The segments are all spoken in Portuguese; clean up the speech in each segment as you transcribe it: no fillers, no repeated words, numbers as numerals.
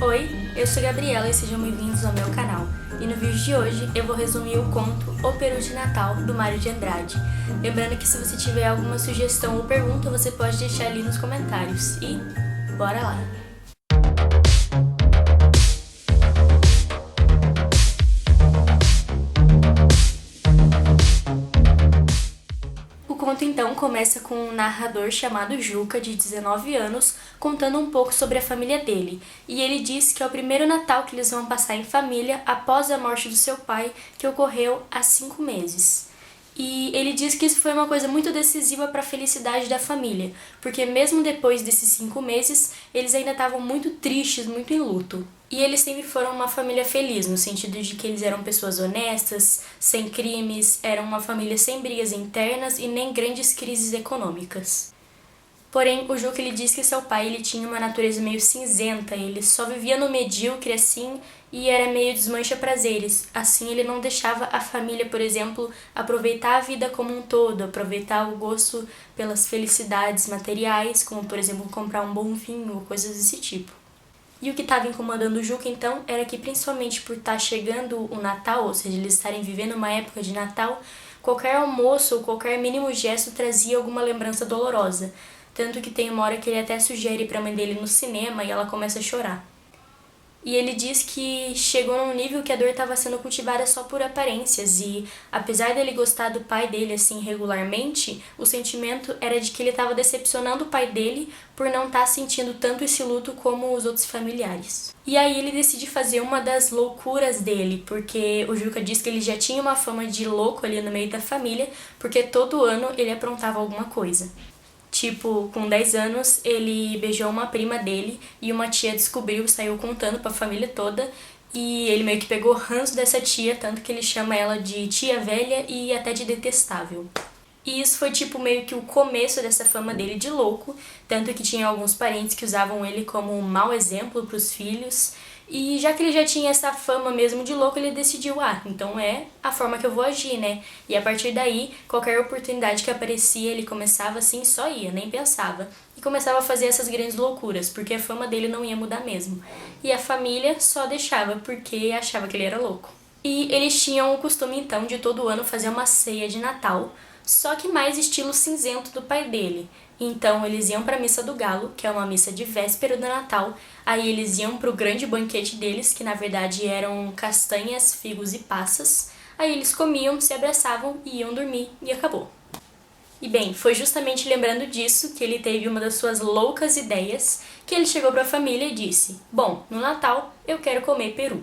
Oi, eu sou a Gabriela e sejam bem-vindos ao meu canal. E no vídeo de hoje eu vou resumir o conto O Peru de Natal, do Mário de Andrade. Lembrando que se você tiver alguma sugestão ou pergunta, você pode deixar ali nos comentários. E bora lá! O conto então começa com um narrador chamado Juca, de 19 anos, contando um pouco sobre a família dele. E ele diz que é o primeiro Natal que eles vão passar em família após a morte do seu pai, que ocorreu há 5 meses. E ele diz que isso foi uma coisa muito decisiva para a felicidade da família, porque mesmo depois desses 5 meses, eles ainda estavam muito tristes, muito em luto. E eles sempre foram uma família feliz, no sentido de que eles eram pessoas honestas, sem crimes, eram uma família sem brigas internas e nem grandes crises econômicas. Porém, o Juca ele diz que seu pai ele tinha uma natureza meio cinzenta, ele só vivia no medíocre assim e era meio desmancha-prazeres. Assim, ele não deixava a família, por exemplo, aproveitar a vida como um todo, aproveitar o gosto pelas felicidades materiais, como por exemplo comprar um bom vinho ou coisas desse tipo. E o que estava incomodando o Juca, então, era que principalmente por estar chegando o Natal, ou seja, eles estarem vivendo uma época de Natal, qualquer almoço ou qualquer mínimo gesto trazia alguma lembrança dolorosa. Tanto que tem uma hora que ele até sugere para a mãe dele no cinema e ela começa a chorar. E ele diz que chegou num nível que a dor estava sendo cultivada só por aparências e, apesar dele gostar do pai dele assim regularmente, o sentimento era de que ele estava decepcionando o pai dele por não estar sentindo tanto esse luto como os outros familiares. E aí ele decide fazer uma das loucuras dele, porque o Juca diz que ele já tinha uma fama de louco ali no meio da família, porque todo ano ele aprontava alguma coisa. Tipo, com 10 anos, ele beijou uma prima dele e uma tia descobriu e saiu contando pra família toda. E ele meio que pegou ranço dessa tia, tanto que ele chama ela de tia velha e até de detestável. E isso foi tipo meio que o começo dessa fama dele de louco, tanto que tinha alguns parentes que usavam ele como um mau exemplo pros filhos. E já que ele já tinha essa fama mesmo de louco, ele decidiu, então é a forma que eu vou agir, né? E a partir daí, qualquer oportunidade que aparecia, ele começava assim, só ia, nem pensava. E começava a fazer essas grandes loucuras, porque a fama dele não ia mudar mesmo. E a família só deixava, porque achava que ele era louco. E eles tinham o costume, então, de todo ano fazer uma ceia de Natal, só que mais estilo cinzento do pai dele. Então eles iam para a Missa do Galo, que é uma missa de véspera do Natal, aí eles iam para o grande banquete deles, que na verdade eram castanhas, figos e passas, aí eles comiam, se abraçavam e iam dormir e acabou. E bem, foi justamente lembrando disso que ele teve uma das suas loucas ideias, que ele chegou para a família e disse, bom, no Natal eu quero comer peru.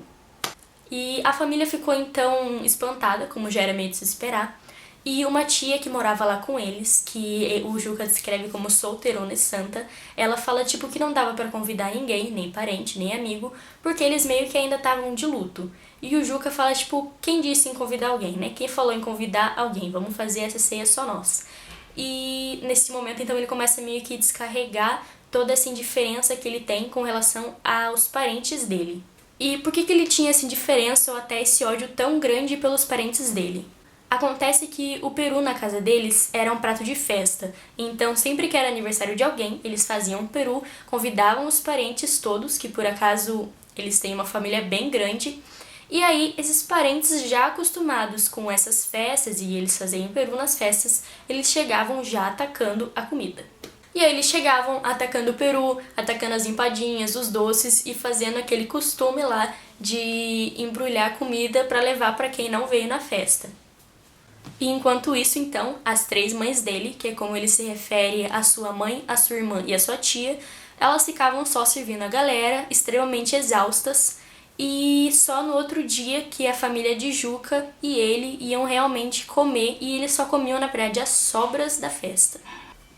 E a família ficou então espantada, como já era meio de se esperar, e uma tia que morava lá com eles, que o Juca descreve como solteirona e santa, ela fala tipo que não dava pra convidar ninguém, nem parente, nem amigo, porque eles meio que ainda estavam de luto. E o Juca fala tipo, quem disse em convidar alguém, né? Quem falou em convidar alguém? Vamos fazer essa ceia só nós. E nesse momento então ele começa meio que descarregar toda essa indiferença que ele tem com relação aos parentes dele. E por que ele tinha essa indiferença ou até esse ódio tão grande pelos parentes dele? Acontece que o peru na casa deles era um prato de festa, então sempre que era aniversário de alguém, eles faziam um peru, convidavam os parentes todos, que por acaso eles têm uma família bem grande, e aí esses parentes já acostumados com essas festas e eles faziam peru nas festas, eles chegavam já atacando a comida. E aí eles chegavam atacando o peru, atacando as empadinhas, os doces e fazendo aquele costume lá de embrulhar comida para levar para quem não veio na festa. E enquanto isso, então, as 3 mães dele, que é como ele se refere à sua mãe, à sua irmã e à sua tia, elas ficavam só servindo a galera, extremamente exaustas, e só no outro dia que a família de Juca e ele iam realmente comer, e eles só comiam, na verdade, as sobras da festa.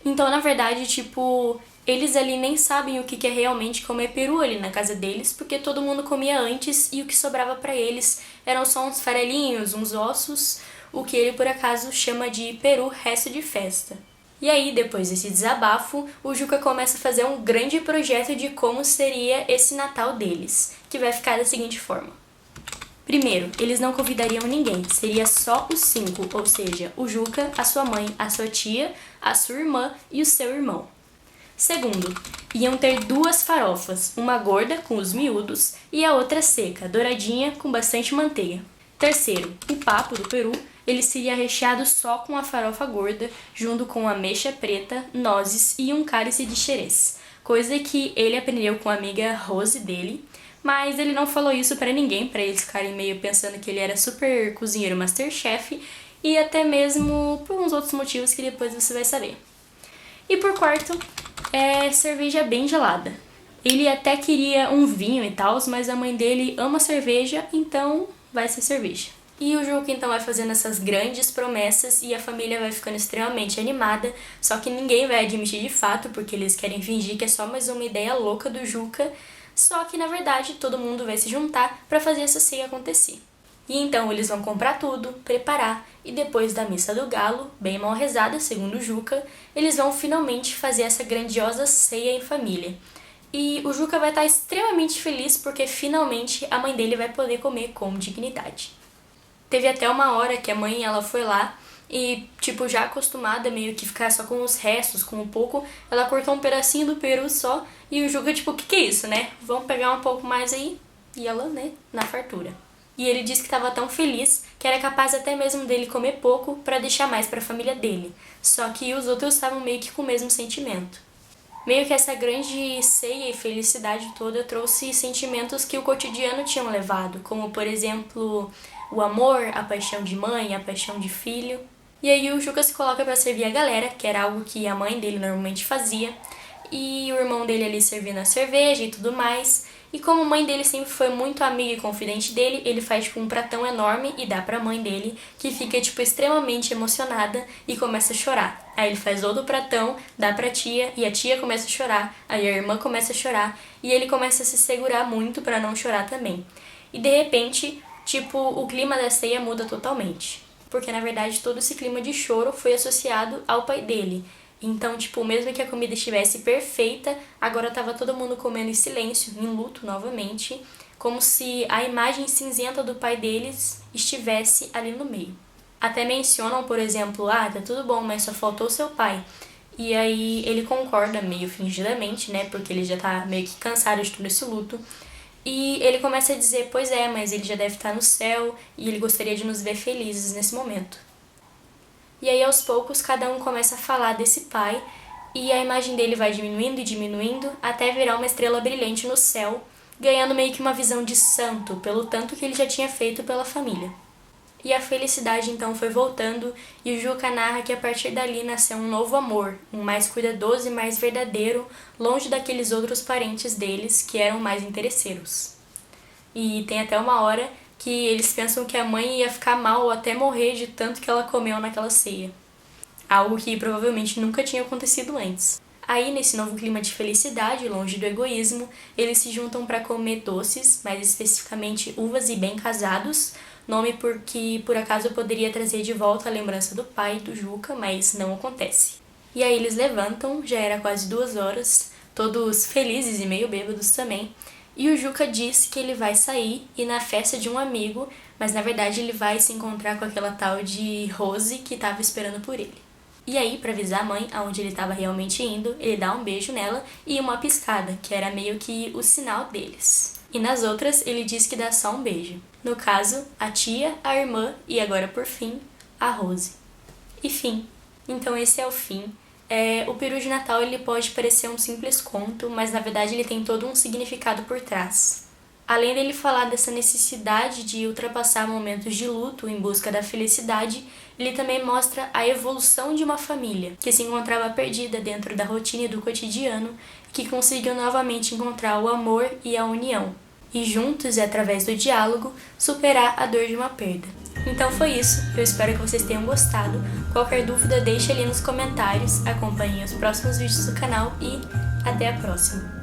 Então, na verdade, tipo, eles ali nem sabem o que é realmente comer peru ali na casa deles, porque todo mundo comia antes e o que sobrava pra eles eram só uns farelinhos, uns ossos, o que ele por acaso chama de peru resto de festa. E aí, depois desse desabafo, o Juca começa a fazer um grande projeto de como seria esse Natal deles, que vai ficar da seguinte forma. Primeiro, eles não convidariam ninguém, seria só os 5, ou seja, o Juca, a sua mãe, a sua tia, a sua irmã e o seu irmão. Segundo, iam ter 2 farofas, uma gorda com os miúdos e a outra seca, douradinha com bastante manteiga. Terceiro, o papo do peru, ele seria recheado só com a farofa gorda, junto com ameixa preta, nozes e um cálice de xerez, coisa que ele aprendeu com a amiga Rose dele, mas ele não falou isso pra ninguém, pra eles ficarem meio pensando que ele era super cozinheiro Masterchef, e até mesmo por uns outros motivos que depois você vai saber. E por quarto, cerveja bem gelada. Ele até queria um vinho e tal, mas a mãe dele ama cerveja, então vai ser cerveja. E o Juca então vai fazendo essas grandes promessas e a família vai ficando extremamente animada, só que ninguém vai admitir de fato, porque eles querem fingir que é só mais uma ideia louca do Juca, só que na verdade todo mundo vai se juntar para fazer essa ceia acontecer. E então eles vão comprar tudo, preparar, e depois da missa do galo, bem mal rezada, segundo o Juca, eles vão finalmente fazer essa grandiosa ceia em família. E o Juca vai estar extremamente feliz porque finalmente a mãe dele vai poder comer com dignidade. Teve até uma hora que a mãe ela foi lá e, já acostumada meio que ficar só com os restos, com um pouco, ela cortou um pedacinho do peru só e o Juca, o que é isso, né? Vamos pegar um pouco mais aí? E ela, na fartura. E ele disse que estava tão feliz que era capaz até mesmo dele comer pouco para deixar mais para a família dele. Só que os outros estavam meio que com o mesmo sentimento. Meio que essa grande ceia e felicidade toda trouxe sentimentos que o cotidiano tinham levado, como por exemplo o amor, a paixão de mãe, a paixão de filho. E aí o Juca se coloca para servir a galera, que era algo que a mãe dele normalmente fazia, e o irmão dele ali servindo a cerveja e tudo mais. E como a mãe dele sempre foi muito amiga e confidente dele, ele faz um pratão enorme e dá pra mãe dele, que fica extremamente emocionada e começa a chorar. Aí ele faz outro pratão, dá pra tia e a tia começa a chorar, aí a irmã começa a chorar e ele começa a se segurar muito pra não chorar também. E de repente, o clima da ceia muda totalmente, porque na verdade todo esse clima de choro foi associado ao pai dele. Então, mesmo que a comida estivesse perfeita, agora tava todo mundo comendo em silêncio, em luto novamente, como se a imagem cinzenta do pai deles estivesse ali no meio. Até mencionam, por exemplo, tá tudo bom, mas só faltou seu pai. E aí ele concorda meio fingidamente, né, porque ele já tá meio que cansado de todo esse luto. E ele começa a dizer, pois é, mas ele já deve estar no céu e ele gostaria de nos ver felizes nesse momento. E aí, aos poucos, cada um começa a falar desse pai e a imagem dele vai diminuindo e diminuindo até virar uma estrela brilhante no céu, ganhando meio que uma visão de santo, pelo tanto que ele já tinha feito pela família. E a felicidade então foi voltando e o Juca narra que a partir dali nasceu um novo amor, um mais cuidadoso e mais verdadeiro, longe daqueles outros parentes deles que eram mais interesseiros. E tem até uma hora que eles pensam que a mãe ia ficar mal ou até morrer de tanto que ela comeu naquela ceia. Algo que provavelmente nunca tinha acontecido antes. Aí, nesse novo clima de felicidade, longe do egoísmo, eles se juntam para comer doces, mais especificamente uvas e bem casados, nome porque por acaso poderia trazer de volta a lembrança do pai do Juca, mas não acontece. E aí eles levantam, já era quase 2 horas, todos felizes e meio bêbados também, e o Juca diz que ele vai sair e ir na festa de um amigo, mas na verdade ele vai se encontrar com aquela tal de Rose que estava esperando por ele. E aí, para avisar a mãe aonde ele estava realmente indo, ele dá um beijo nela e uma piscada, que era meio que o sinal deles. E nas outras, ele diz que dá só um beijo. No caso, a tia, a irmã e agora, por fim, a Rose. E fim. Então esse é o fim. O peru de Natal ele pode parecer um simples conto, mas na verdade ele tem todo um significado por trás. Além dele falar dessa necessidade de ultrapassar momentos de luto em busca da felicidade, ele também mostra a evolução de uma família que se encontrava perdida dentro da rotina e do cotidiano e que conseguiu novamente encontrar o amor e a união. E juntos e através do diálogo, superar a dor de uma perda. Então foi isso, eu espero que vocês tenham gostado. Qualquer dúvida deixe ali nos comentários, acompanhem os próximos vídeos do canal e até a próxima!